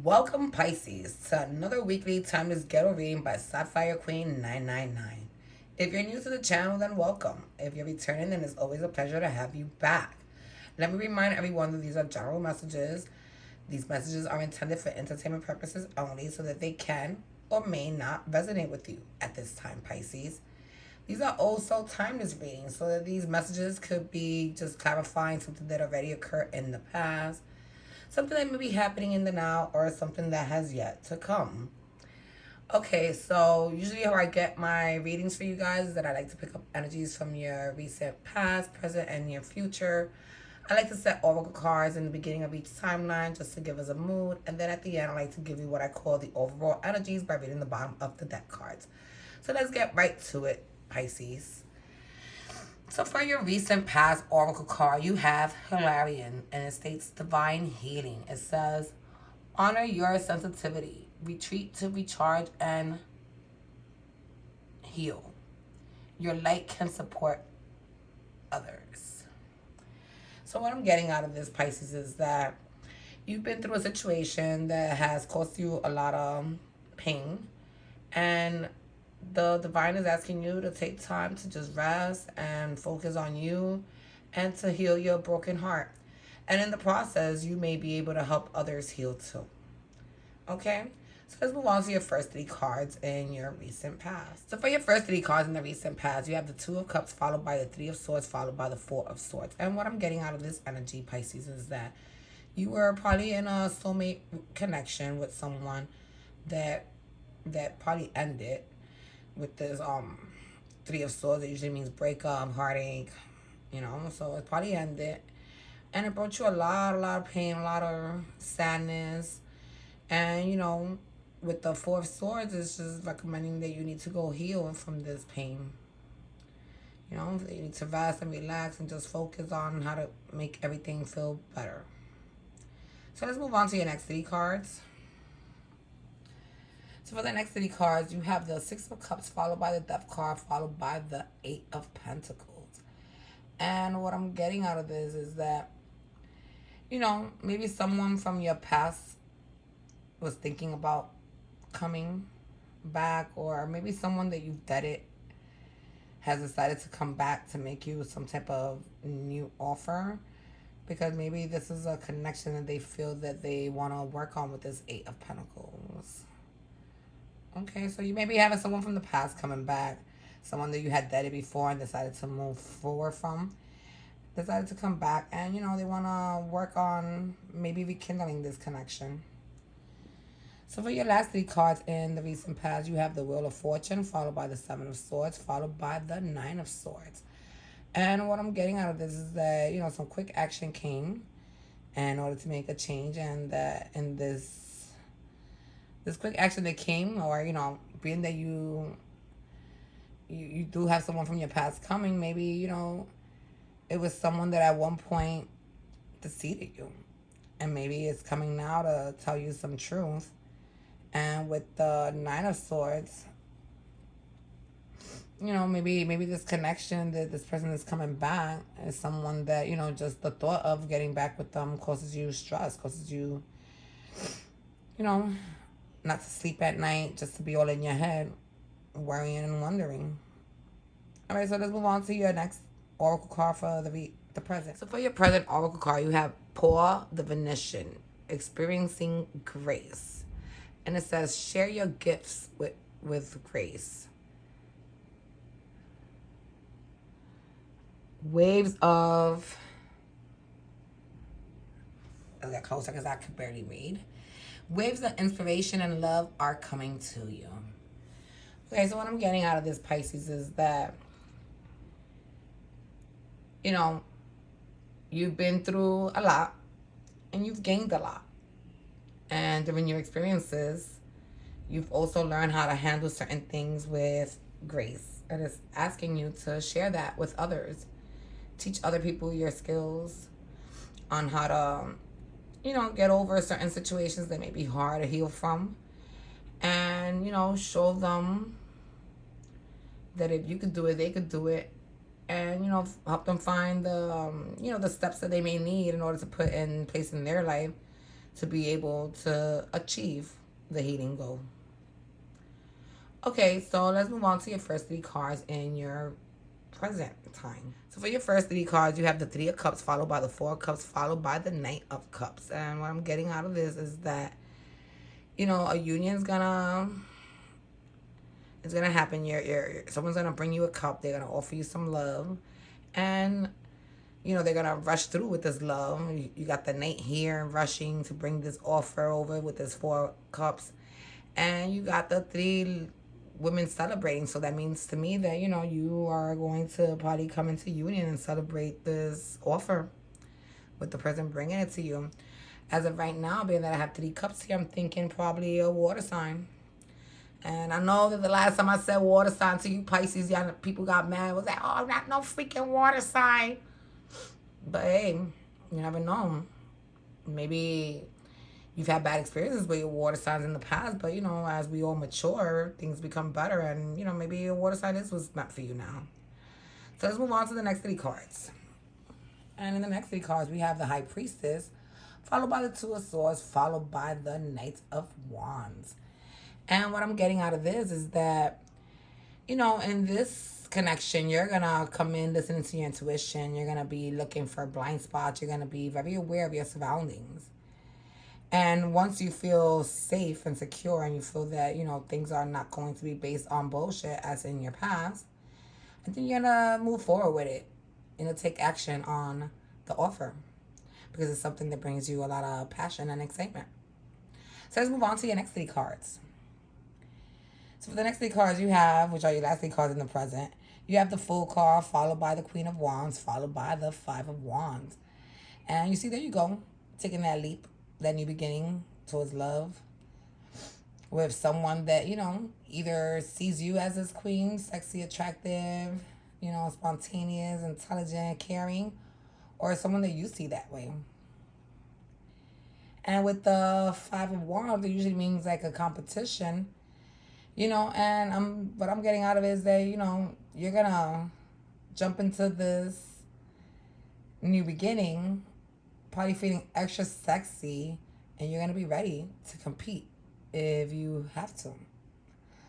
Welcome, Pisces, to another weekly Timeless Ghetto reading by Sapphire Queen 999. If you're new to the channel, then welcome. If you're returning, then it's always a pleasure to have you back. Let me remind everyone that these are general messages. These messages are intended for entertainment purposes only so that they can or may not resonate with you at this time, Pisces. These are also timeless readings, so that these messages could be just clarifying something that already occurred in the past, something that may be happening in the now, or something that has yet to come. Okay, so usually how I get my readings for you guys is that I like to pick up energies from your recent past, present, and near future. I like to set oracle cards in the beginning of each timeline just to give us a mood, and then at the end I like to give you what I call the overall energies by reading the bottom of the deck cards. So let's get right to it, Pisces. So for your recent past oracle card, you have Hilarion, and it states divine healing. It says, honor your sensitivity, retreat to recharge and heal. Your light can support others. So what I'm getting out of this, Pisces, is that you've been through a situation that has caused you a lot of pain, and the divine is asking you to take time to just rest and focus on you and to heal your broken heart. And in the process, you may be able to help others heal too. Okay? So let's move on to your first three cards in your recent past. So for your first three cards in the recent past, you have the Two of Cups followed by the Three of Swords followed by the Four of Swords. And what I'm getting out of this energy, Pisces, is that you were probably in a soulmate connection with someone that probably ended with this Three of Swords. It usually means breakup, heartache, so it probably ended, and it brought you a lot of pain, a lot of sadness. And with the Four of Swords, it's just recommending that you need to go heal from this pain. That you need to rest and relax and just focus on how to make everything feel better. So let's move on to your next three cards. So for the next three cards, you have the Six of Cups followed by the Death card followed by the Eight of Pentacles. And what I'm getting out of this is that, maybe someone from your past was thinking about coming back, or maybe someone that you've dated has decided to come back to make you some type of new offer, because maybe this is a connection that they feel that they want to work on with this Eight of Pentacles. Okay, so you may be having someone from the past coming back, someone that you had dated before and decided to move forward from, decided to come back, and they want to work on maybe rekindling this connection. So for your last three cards in the recent past, you have the Wheel of Fortune followed by the Seven of Swords followed by the Nine of Swords. And what I'm getting out of this is that, some quick action came in order to make a change, and that in this quick action that came, or being that you do have someone from your past coming, maybe it was someone that at one point deceived you, and maybe it's coming now to tell you some truth. And with the Nine of Swords, maybe this connection that this person is coming back is someone that just the thought of getting back with them causes you stress, causes you not to sleep at night, just to be all in your head, worrying and wondering. All right, so let's move on to your next oracle card for the present. So for your present oracle card, you have Paul the Venetian, experiencing grace. And it says, share your gifts with grace. Waves of... I'll get closer because I could barely read. Waves of inspiration and love are coming to you. Okay, so what I'm getting out of this, Pisces, is that, you've been through a lot and you've gained a lot. And during your experiences, you've also learned how to handle certain things with grace. And it's asking you to share that with others. Teach other people your skills on how to get over certain situations that may be hard to heal from. And, show them that if you could do it, they could do it. And, help them find the, the steps that they may need in order to put in place in their life to be able to achieve the healing goal. Okay, so let's move on to your first three cards in your present time. So for your first three cards, you have the Three of Cups followed by the Four of Cups followed by the Knight of Cups. And what I'm getting out of this is that, a union's gonna it's gonna happen. Someone's gonna bring you a cup. They're gonna offer you some love, and they're gonna rush through with this love. You got the Knight here rushing to bring this offer over with this Four Cups, and you got the three women celebrating. So that means to me that you are going to probably come into union and celebrate this offer with the person bringing it to you. As of right now, being that I have three cups here, I'm thinking probably a water sign. And I know that the last time I said water sign to you Pisces, y'all people got mad. It was like, oh, not no freaking water sign. But hey, you never know. Maybe you've had bad experiences with your water signs in the past, but as we all mature, things become better, and maybe your water sign is what's meant for you now. So let's move on to the next three cards. And in the next three cards, we have the High Priestess, followed by the Two of Swords, followed by the Knight of Wands. And what I'm getting out of this is that, in this connection, you're going to come in listening to your intuition. You're going to be looking for blind spots. You're going to be very aware of your surroundings. And once you feel safe and secure and you feel that, things are not going to be based on bullshit as in your past, I think you're going to move forward with it. Take action on the offer because it's something that brings you a lot of passion and excitement. So let's move on to your next three cards. So for the next three cards you have, which are your last three cards in the present, you have the Fool card, followed by the Queen of Wands, followed by the Five of Wands. And you see, there you go, taking that leap, that new beginning towards love with someone that, either sees you as this queen, sexy, attractive, spontaneous, intelligent, caring, or someone that you see that way. And with the Five of Wands, it usually means like a competition, and what I'm getting out of it is that, you're going to jump into this new beginning, probably feeling extra sexy, and you're going to be ready to compete if you have to.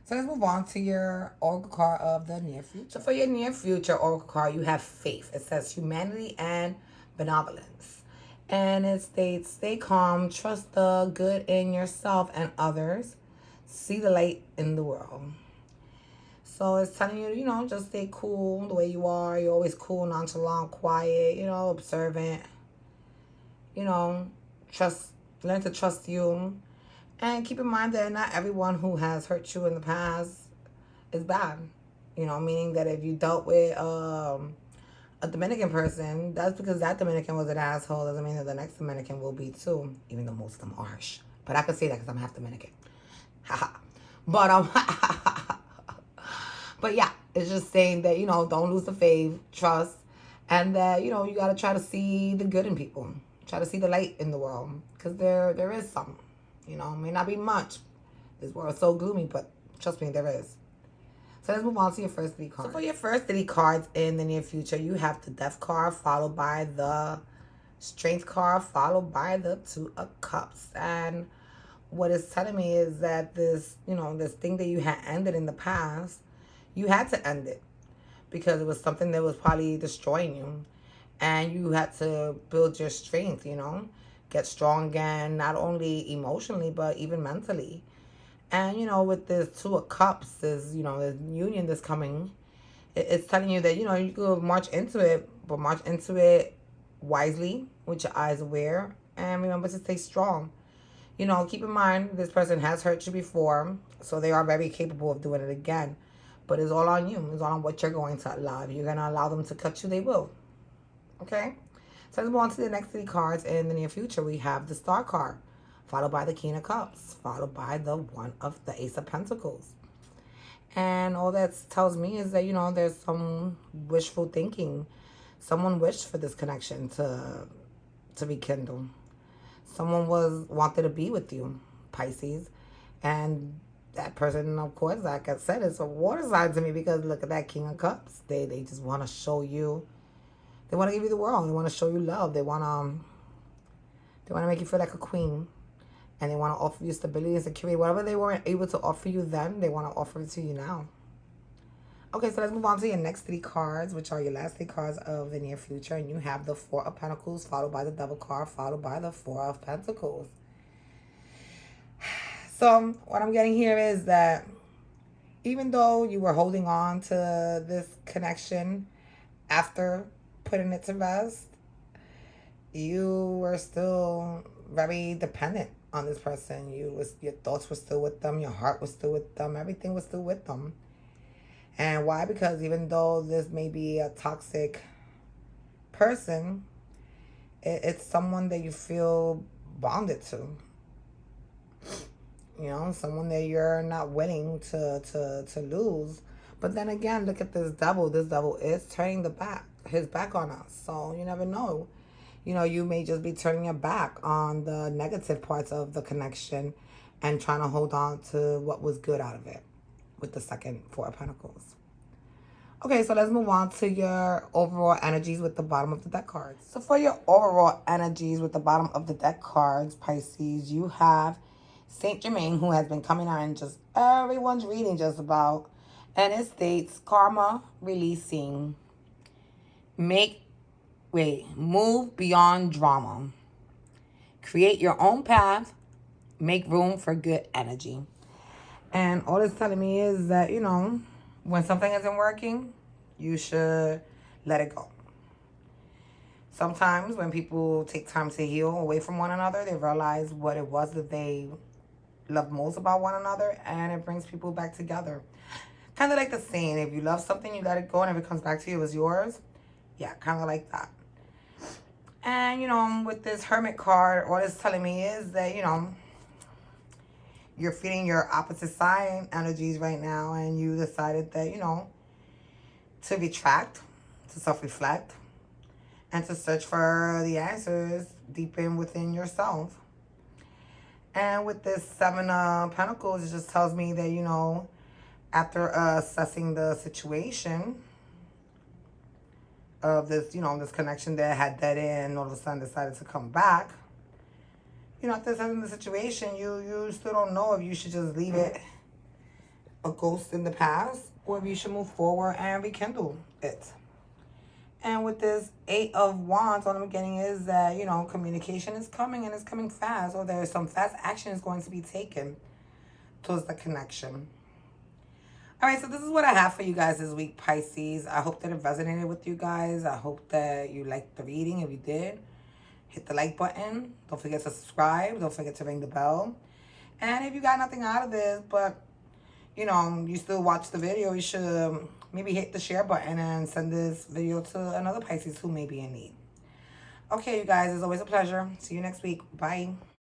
So let's move on to your oracle card of the near future. So for your near future oracle card, you have Faith. It says humanity and benevolence. And it states, stay calm, trust the good in yourself and others, see the light in the world. So it's telling you, just stay cool the way you are. You're always cool, nonchalant, quiet, observant. Learn to trust you. And keep in mind that not everyone who has hurt you in the past is bad. Meaning that if you dealt with a Dominican person, that's because that Dominican was an asshole. Doesn't mean that the next Dominican will be too, even though most of them are harsh. But I can say that because I'm half Dominican. But but yeah, it's just saying that, don't lose the faith, trust, and that, you got to try to see the good in people. Try to see the light in the world, because there is some. It may not be much. This world is so gloomy, but trust me, there is. So let's move on to your first three cards. So for your first three cards in the near future, you have the Death card, followed by the Strength card, followed by the Two of Cups. And what it's telling me is that this, this thing that you had ended in the past, you had to end it because it was something that was probably destroying you. And you had to build your strength, get strong again, not only emotionally, but even mentally. And, with this Two of Cups, this union that's coming, it's telling you that, you could march into it, but march into it wisely, with your eyes aware, and remember to stay strong. Keep in mind, this person has hurt you before, so they are very capable of doing it again. But it's all on you. It's all on what you're going to allow. If you're going to allow them to cut you, they will. Okay? So let's move on to the next three cards in the near future. We have the Star card, followed by the King of Cups, followed by the Ace of Pentacles. And all that tells me is that, there's some wishful thinking. Someone wished for this connection to rekindle. Someone wanted to be with you, Pisces. And that person, of course, like I said, is a water sign to me, because look at that King of Cups. They just want to show you. They want to give you the world. They want to show you love. They want They want to make you feel like a queen. And they want to offer you stability and security. Whatever they weren't able to offer you then, they want to offer it to you now. Okay, so let's move on to your next 3 cards, which are your last 3 cards of the near future. And you have the 4 of Pentacles, followed by the Devil card, followed by the 4 of Pentacles. So what I'm getting here is that even though you were holding on to this connection after putting it to rest, you were still very dependent on this person. Your thoughts were still with them, your heart was still with them, everything was still with them. And why? Because even though this may be a toxic person, it's someone that you feel bonded to. You know, someone that you're not willing to lose. But then again, look at this devil. This devil is turning his back on us. So you never know. You know, you may just be turning your back on the negative parts of the connection and trying to hold on to what was good out of it with the second 4 of Pentacles. Okay, so let's move on to your overall energies with the bottom of the deck cards. So for your overall energies with the bottom of the deck cards, Pisces, you have Saint Germain, who has been coming out and just everyone's reading just about. And it states, karma releasing. Move beyond drama. Create your own path. Make room for good energy. And all it's telling me is that, you know, when something isn't working, you should let it go. Sometimes when people take time to heal away from one another, they realize what it was that they love most about one another, and it brings people back together. Kind of like the saying, if you love something, you let it go, and if it comes back to you, it was yours. Yeah, kind of like that. And, you know, with this Hermit card, what it's telling me is that, you know, you're feeling your opposite sign energies right now, and you decided that, you know, to retract, to self-reflect, and to search for the answers deep within yourself. And with this 7 of Pentacles, it just tells me that, you know, after assessing the situation of this, you know, this connection that had dead end, all of a sudden decided to come back. You know, after assessing the situation, you still don't know if you should just leave it a ghost in the past or if you should move forward and rekindle it. And with this 8 of Wands, what I'm getting is that, you know, communication is coming and it's coming fast, or there's some fast action is going to be taken towards the connection. All right, so this is what I have for you guys this week, Pisces. I hope that it resonated with you guys. I hope that you liked the reading. If you did, hit the like button. Don't forget to subscribe. Don't forget to ring the bell. And if you got nothing out of this, but, you know, you still watch the video, you should maybe hit the share button and send this video to another Pisces who may be in need. Okay, you guys, it's always a pleasure. See you next week. Bye.